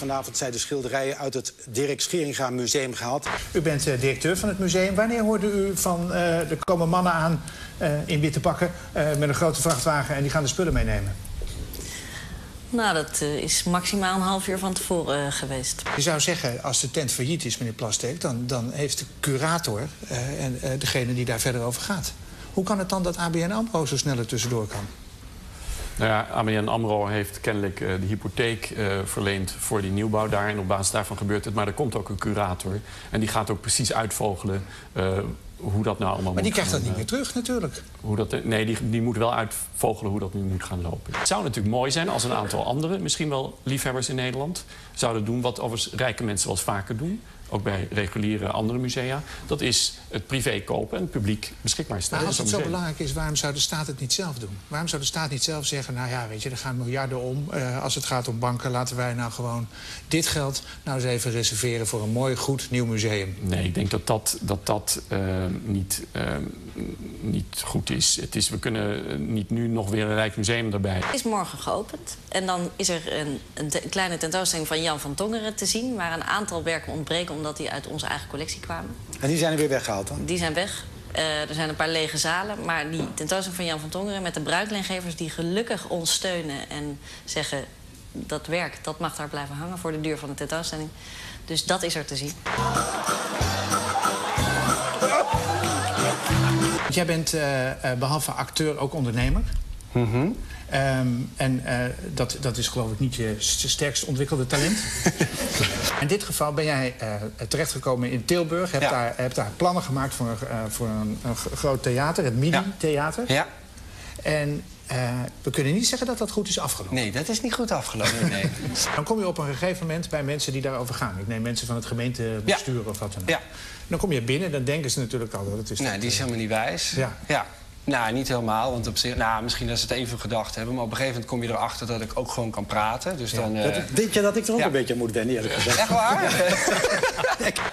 Vanavond zijn de schilderijen uit het Dirk Scheringa Museum gehaald. U bent directeur van het museum. Wanneer hoorde u van er komen mannen aan in witte pakken met een grote vrachtwagen en die gaan de spullen meenemen? Nou, dat is maximaal een half uur van tevoren geweest. Je zou zeggen, als de tent failliet is, meneer Plasterk, dan heeft de curator en degene die daar verder over gaat. Hoe kan het dan dat ABN AMRO zo snel er tussendoor kan? Nou ja, ABN AMRO heeft kennelijk de hypotheek verleend voor die nieuwbouw daar. En op basis daarvan gebeurt het. Maar er komt ook een curator. En die gaat ook precies uitvogelen hoe dat nou allemaal maar moet die krijgt gaan, dat niet meer terug, natuurlijk. Nee, die moet wel uitvogelen hoe dat nu moet gaan lopen. Het zou natuurlijk mooi zijn als een aantal andere, misschien wel liefhebbers in Nederland, zouden doen wat overigens rijke mensen wel eens vaker doen. Ook bij reguliere andere musea. Dat is het privé kopen en het publiek beschikbaar stellen. Maar als het zo belangrijk is, waarom zou de staat het niet zelf doen? Waarom zou de staat niet zelf zeggen, nou ja, weet je, er gaan miljarden om. Als het gaat om banken, laten wij nou gewoon dit geld nou eens even reserveren voor een mooi, goed, nieuw museum. Nee, ik denk dat niet goed is. We kunnen niet nu nog weer een rijk museum erbij. Het is morgen geopend. En dan is er een kleine tentoonstelling van Jan van Tongeren te zien, waar een aantal werken ontbreken omdat die uit onze eigen collectie kwamen. En die zijn er weer weggehaald dan? Die zijn weg. Er zijn een paar lege zalen. Maar die tentoonstelling van Jan van Tongeren met de bruikleengevers die gelukkig ons steunen en zeggen dat werk, dat mag daar blijven hangen voor de duur van de tentoonstelling. Dus dat is er te zien. Jij bent behalve acteur ook ondernemer. Mm-hmm. Dat is geloof ik niet je sterkst ontwikkelde talent. In dit geval ben jij terechtgekomen in Tilburg. Hebt daar plannen gemaakt voor een groot theater, het MIDI-theater. Ja. En we kunnen niet zeggen dat dat goed is afgelopen. Nee, dat is niet goed afgelopen, nee. Dan kom je op een gegeven moment bij mensen die daarover gaan. Ik neem mensen van het gemeentebestuur of wat dan ook. Ja. Dan kom je binnen, dan denken ze natuurlijk al dat het is... Nee, die is helemaal niet wijs. Ja. Nou, niet helemaal, want op zich, misschien dat ze het even gedacht hebben. Maar op een gegeven moment kom je erachter dat ik ook gewoon kan praten. Dus dan, Denk je dat ik er ook een beetje aan moet wennen, eerlijk gezegd? Echt waar?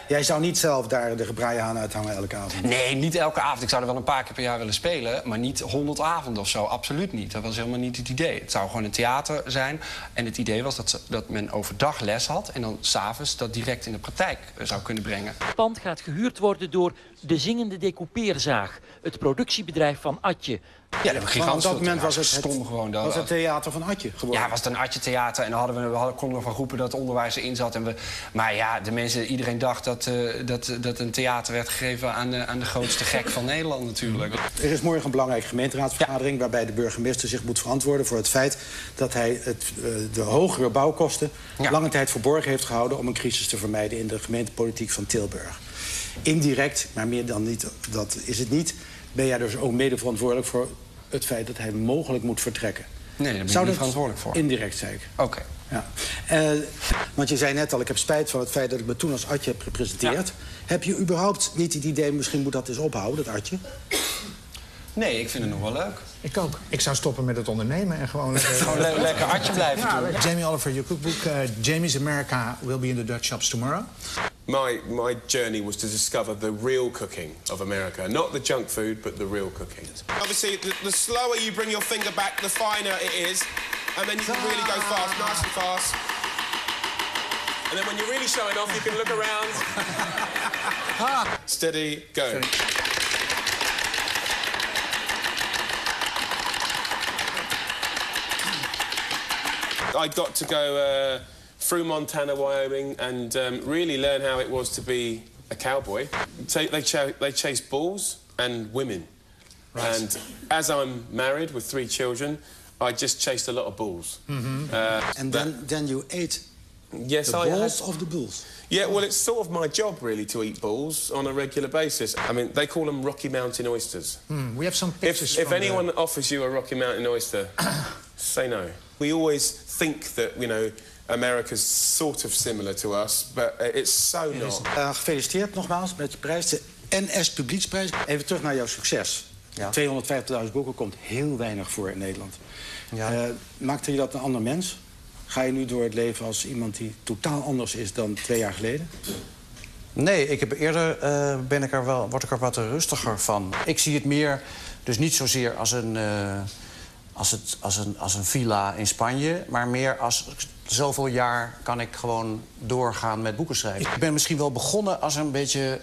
Jij zou niet zelf daar de gebraaihaan uithangen elke avond? Nee, niet elke avond. Ik zou er wel een paar keer per jaar willen spelen. Maar niet 100 avonden of zo, absoluut niet. Dat was helemaal niet het idee. Het zou gewoon een theater zijn. En het idee was dat men overdag les had. En dan 's avonds dat direct in de praktijk zou kunnen brengen. Het pand gaat gehuurd worden door de Zingende Decoupeerzaag. Het productiebedrijf van Atje. Ja, dat gigantisch. Op dat moment was het theater van Atje geworden. Ja, het was een Atje-theater. En dan konden we van groepen dat het onderwijs erin zat. Maar ja, iedereen dacht dat een theater werd gegeven aan de grootste gek van Nederland natuurlijk. Er is morgen een belangrijke gemeenteraadsvergadering waarbij de burgemeester zich moet verantwoorden voor het feit dat hij de hogere bouwkosten lange tijd verborgen heeft gehouden om een crisis te vermijden in de gemeentepolitiek van Tilburg. Indirect, maar meer dan niet, dat is het niet, ben jij dus ook mede verantwoordelijk voor het feit dat hij mogelijk moet vertrekken. Nee, daar ben ik niet verantwoordelijk voor. Indirect, zei ik. Oké. Ja. Want je zei net al, ik heb spijt van het feit dat ik me toen als Atje heb gepresenteerd. Ja. Heb je überhaupt niet het idee, misschien moet dat eens ophouden, dat Atje? Nee, ik vind het nog wel leuk. Ik ook. Ik zou stoppen met het ondernemen en gewoon... lekker Atje blijven doen. Jamie Oliver, your cookbook, Jamie's America will be in the Dutch shops tomorrow. My journey was to discover the real cooking of America. Not the junk food, but the real cooking. Obviously, the slower you bring your finger back, the finer it is. And then you can really go fast, nice and fast. And then when you're really showing off, you can look around. Steady, go. Steady. I got to go through Montana, Wyoming, and really learn how it was to be a cowboy. They chase bulls and women. Right. And as I'm married with 3 children, I just chased a lot of bulls. Mm-hmm. And then you ate the balls of the bulls? Yeah, well, it's sort of my job, really, to eat bulls on a regular basis. I mean, they call them Rocky Mountain oysters. We have some pictures If anyone offers you a Rocky Mountain oyster, say no. We always think that, America's sort of similar to us, but it's so not. Gefeliciteerd nogmaals met je prijs, de NS Publieksprijs. Even terug naar jouw succes. Ja. 250.000 boeken komt heel weinig voor in Nederland. Ja. Maakte je dat een ander mens? Ga je nu door het leven als iemand die totaal anders is dan 2 jaar geleden? Nee, word ik er wat rustiger van. Ik zie het meer, dus niet zozeer als als een villa in Spanje, maar meer als zoveel jaar kan ik gewoon doorgaan met boeken schrijven. Ik ben misschien wel begonnen als een beetje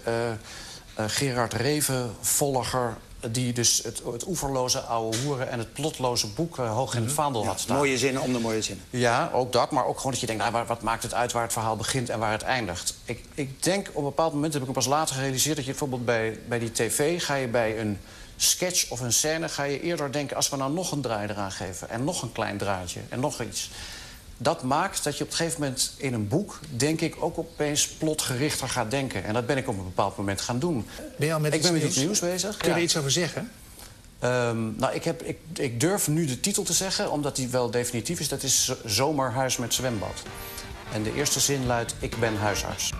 Gerard Reven-volger, die dus het oeverloze ouwe hoeren en het plotloze boek hoog in het vaandel had staan. Mooie zinnen om de mooie zinnen. Ja, ook dat, maar ook gewoon dat je denkt, nou, wat maakt het uit waar het verhaal begint en waar het eindigt. Ik denk, op een bepaald moment heb ik me pas later gerealiseerd dat je bijvoorbeeld bij die tv ga je bij een sketch of een scène ga je eerder denken, als we nou nog een draai eraan geven en nog een klein draadje en nog iets. Dat maakt dat je op een gegeven moment in een boek, denk ik, ook opeens plotgerichter gaat denken. En dat ben ik op een bepaald moment gaan doen. Ben je al met ik ben met iets nieuws bezig. Kun je er iets over zeggen? Nou, ik durf nu de titel te zeggen, omdat die wel definitief is. Dat is Zomerhuis met zwembad. En de eerste zin luidt, ik ben huisarts.